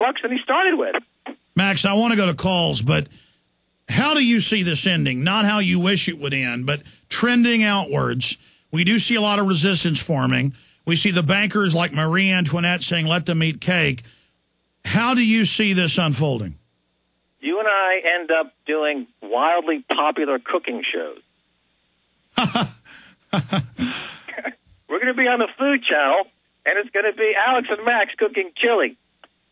bucks than he started with. Max, I want to go to calls, but how do you see this ending? Not how you wish it would end, but trending outwards. We do see a lot of resistance forming. We see the bankers like Marie Antoinette saying, let them eat cake. How do you see this unfolding? You and I end up doing wildly popular cooking shows. We're going to be on the Food Channel, and it's going to be Alex and Max cooking chili.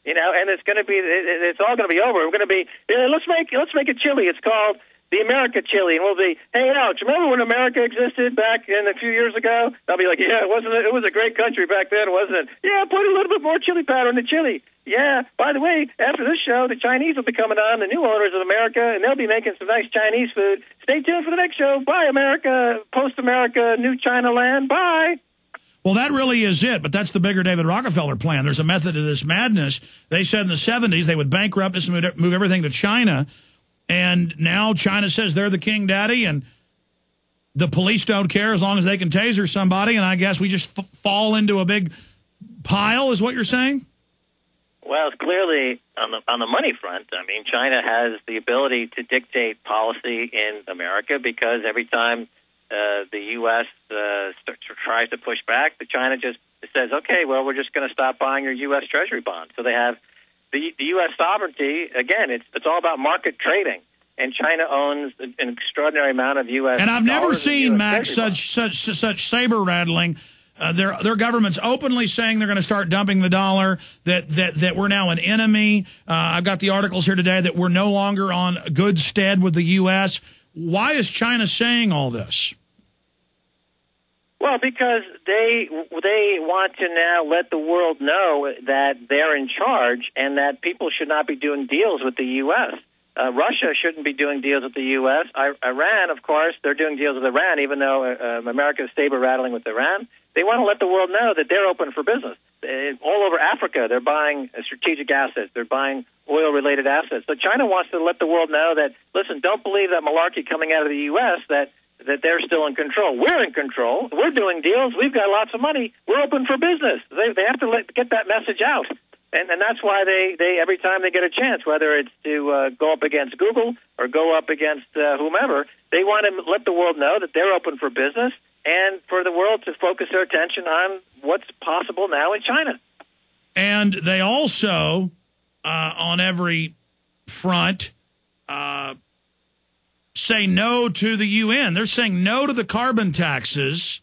And it's going to be, it's all going to be over. We're going to be, let's make a chili. It's called the America chili, and we'll be, hey, Alex, remember when America existed back in a few years ago? I'll be like, yeah, it was a great country back then, wasn't it? Yeah, put a little bit more chili powder in the chili. Yeah, by the way, after this show, the Chinese will be coming on, the new owners of America, and they'll be making some nice Chinese food. Stay tuned for the next show. Bye, America, post-America, new China land. Bye. Well, that really is it, but that's the bigger David Rockefeller plan. There's a method to this madness. They said in the 70s they would bankrupt us and move everything to China, and now China says they're the king daddy, and the police don't care as long as they can taser somebody, and I guess we just fall into a big pile, is what you're saying? Well, it's clearly on the money front. I mean, China has the ability to dictate policy in America because every time the U.S. Tries to push back, China just says, okay, well, we're just going to stop buying your U.S. Treasury bonds. So they have the U.S. sovereignty. Again, it's all about market trading, and China owns an extraordinary amount of U.S. And I've never seen, Max, such saber rattling. Their government's openly saying they're going to start dumping the dollar, that we're now an enemy. I've got the articles here today that we're no longer on good stead with the U.S. Why is China saying all this? Well, because they want to now let the world know that they're in charge and that people should not be doing deals with the U.S. Russia shouldn't be doing deals with the U.S. Iran, of course, they're doing deals with Iran, even though America is saber-rattling with Iran. They want to let the world know that they're open for business. All over Africa, they're buying strategic assets. They're buying oil-related assets. So China wants to let the world know that, listen, don't believe that malarkey coming out of the U.S., that they're still in control. We're in control. We're doing deals. We've got lots of money. We're open for business. They have to get that message out. And that's why they every time they get a chance, whether it's to go up against Google or go up against whomever, they want to let the world know that they're open for business and for the world to focus their attention on what's possible now in China. And they also, on every front, say no to the UN. They're saying no to the carbon taxes.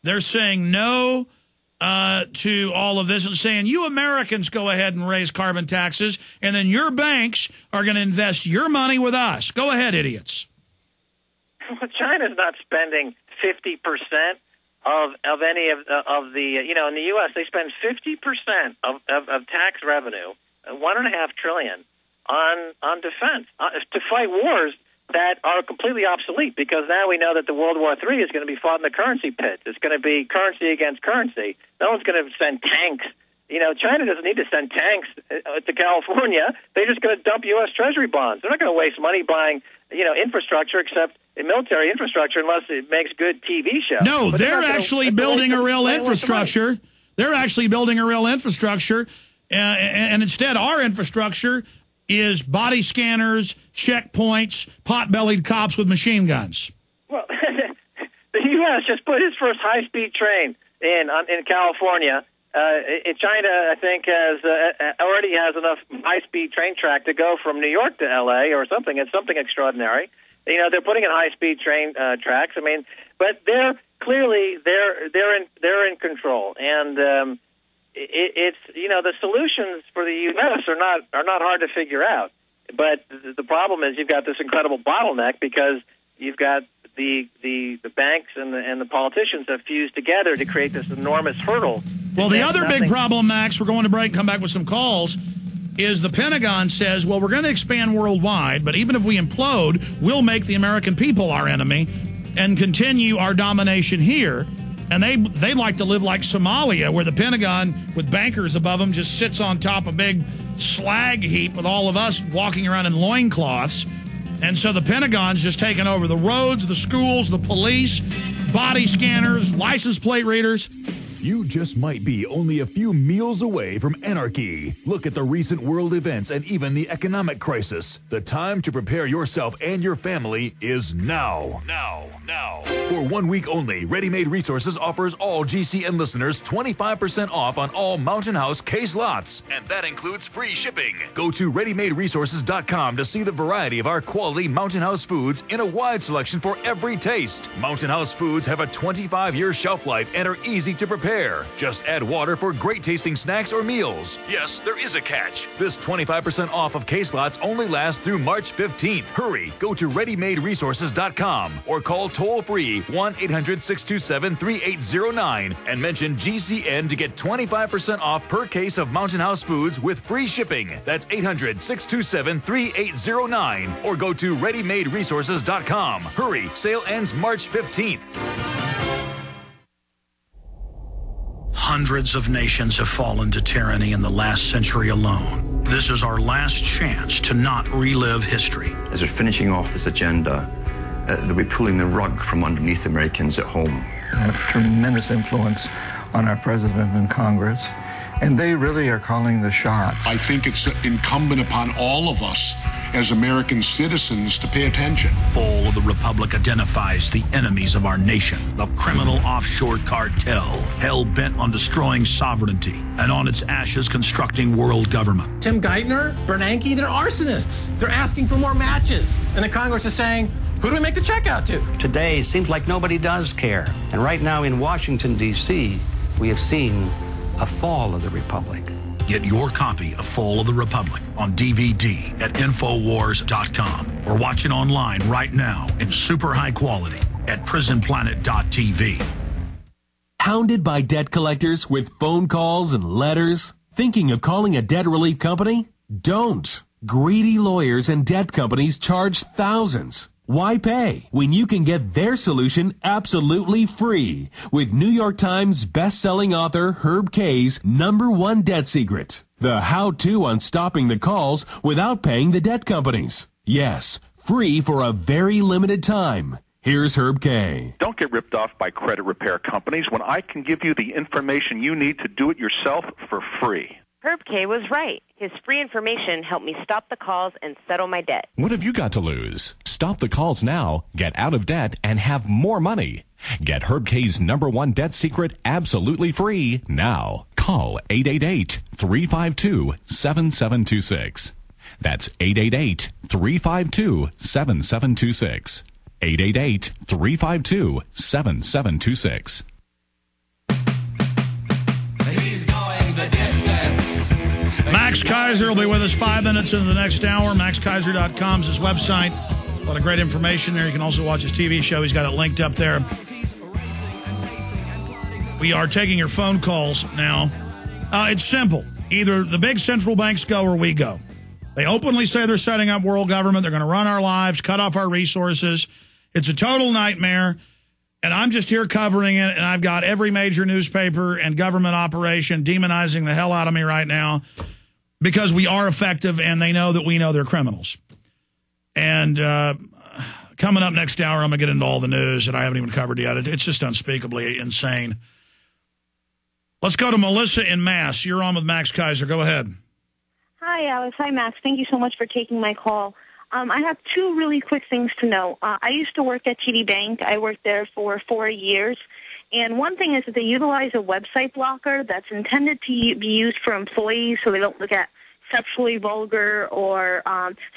They're saying no to all of this and saying, you Americans go ahead and raise carbon taxes, and then your banks are going to invest your money with us. Go ahead, idiots. Well, China's not spending 50% of any of the, in the U.S., they spend 50% of tax revenue, $1.5 trillion, on defense, to fight wars that are completely obsolete, because now we know that the World War III is going to be fought in the currency pits. It's going to be currency against currency. No one's going to send tanks. China doesn't need to send tanks to California. They're just going to dump U.S. Treasury bonds. They're not going to waste money buying, infrastructure, except military infrastructure, unless it makes good TV shows. No, they're actually building a real infrastructure. They're actually building a real infrastructure, and instead our infrastructure is body scanners, checkpoints, pot-bellied cops with machine guns. Well, the U.S. just put its first high-speed train in California. China, I think, already has enough high-speed train track to go from New York to L.A. or something. It's something extraordinary. They're putting in high-speed train tracks. I mean, but they're in control, and it's the solutions for the U.S. are not hard to figure out. But the problem is you've got this incredible bottleneck, because you've got the banks and the politicians have fused together to create this enormous hurdle. Well, the other big problem, Max, we're going to break and come back with some calls, is the Pentagon says, well, we're going to expand worldwide, but even if we implode, we'll make the American people our enemy and continue our domination here. And they like to live like Somalia, where the Pentagon, with bankers above them, just sits on top of a big slag heap with all of us walking around in loincloths. And so the Pentagon's just taking over the roads, the schools, the police, body scanners, license plate readers. You just might be only a few meals away from anarchy. Look at the recent world events and even the economic crisis. The time to prepare yourself and your family is now. Now. For 1 week only, Ready Made Resources offers all GCN listeners 25% off on all Mountain House case lots. And that includes free shipping. Go to ReadyMadeResources.com to see the variety of our quality Mountain House foods in a wide selection for every taste. Mountain House foods have a 25-year shelf life and are easy to prepare. Just add water for great tasting snacks or meals. Yes, there is a catch. This 25% off of case lots only lasts through March 15th. Hurry, go to ReadyMadeResources.com or call toll-free 1-800-627-3809 and mention GCN to get 25% off per case of Mountain House foods with free shipping. That's 800-627-3809 or go to ReadyMadeResources.com. Hurry, sale ends March 15th. Hundreds of nations have fallen to tyranny in the last century alone. This is our last chance to not relive history. As we're finishing off this agenda, they'll be pulling the rug from underneath Americans at home. I have tremendous influence on our president and Congress, and they really are calling the shots. I think it's incumbent upon all of us as American citizens to pay attention. Fall of the Republic identifies the enemies of our nation, the criminal offshore cartel, hell-bent on destroying sovereignty, and on its ashes constructing world government. Tim Geithner, Bernanke, they're arsonists. They're asking for more matches. And the Congress is saying, who do we make the check out to? Today, seems like nobody does care. And right now in Washington, D.C., we have seen a fall of the Republic. Get your copy of Fall of the Republic on DVD at Infowars.com or watch it online right now in super high quality at prisonplanet.tv. Hounded by debt collectors with phone calls and letters? Thinking of calling a debt relief company? Don't. Greedy lawyers and debt companies charge thousands. Why pay when you can get their solution absolutely free with New York Times best-selling author Herb Kay's #1 debt secret, the how-to on stopping the calls without paying the debt companies. Yes, free for a very limited time. Here's Herb Kay. Don't get ripped off by credit repair companies when I can give you the information you need to do it yourself for free. Herb K was right. His free information helped me stop the calls and settle my debt. What have you got to lose? Stop the calls now, get out of debt, and have more money. Get Herb K's #1 debt secret absolutely free now. Call 888-352-7726. That's 888-352-7726. 888-352-7726. Max Keiser will be with us 5 minutes into the next hour. MaxKeiser.com is his website. A lot of great information there. You can also watch his TV show. He's got it linked up there. We are taking your phone calls now. It's simple. Either the big central banks go or we go. They openly say they're setting up world government. They're going to run our lives, cut off our resources. It's a total nightmare. And I'm just here covering it, and I've got every major newspaper and government operation demonizing the hell out of me right now because we are effective, and they know that we know they're criminals. And coming up next hour, I'm going to get into all the news that I haven't even covered yet. It's just unspeakably insane. Let's go to Melissa in Mass. You're on with Max Keiser. Go ahead. Hi, Alex. Hi, Max. Thank you so much for taking my call. I have two really quick things to know. I used to work at TD Bank. I worked there for 4 years. And one thing is that they utilize a website blocker that's intended to be used for employees so they don't look at sexually vulgar or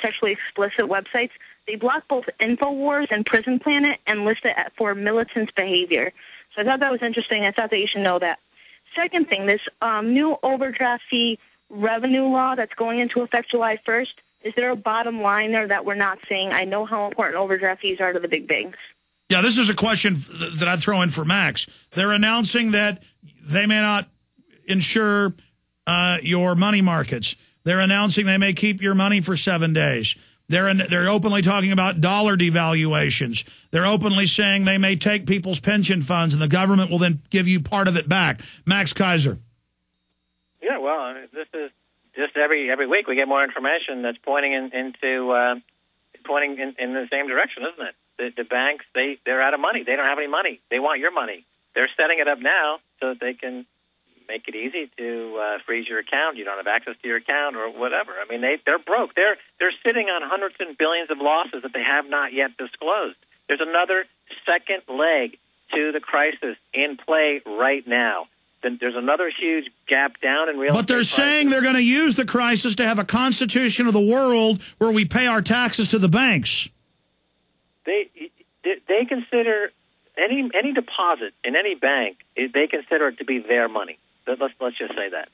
sexually explicit websites. They block both InfoWars and Prison Planet and list it for militant behavior. So I thought that was interesting. I thought that you should know that. Second thing, this new overdraft fee revenue law that's going into effect July 1st, is there a bottom line there that we're not seeing? I know how important overdraft fees are to the big banks. Yeah, this is a question that I'd throw in for Max. They're announcing that they may not insure your money markets. They're announcing they may keep your money for 7 days. They're openly talking about dollar devaluations. They're openly saying they may take people's pension funds and the government will then give you part of it back. Max Keiser. Yeah, well, this is just every week we get more information that's pointing in the same direction, isn't it? The banks, they're out of money. They don't have any money. They want your money. They're setting it up now so that they can make it easy to freeze your account. You don't have access to your account or whatever. I mean, they're broke. They're sitting on hundreds and billions of losses that they have not yet disclosed. There's another second leg to the crisis in play right now. Then there's another huge gap down in real estate. But they're saying they're going to use the crisis to have a constitution of the world where we pay our taxes to the banks. They consider any deposit in any bank, they consider it to be their money. Let's just say that.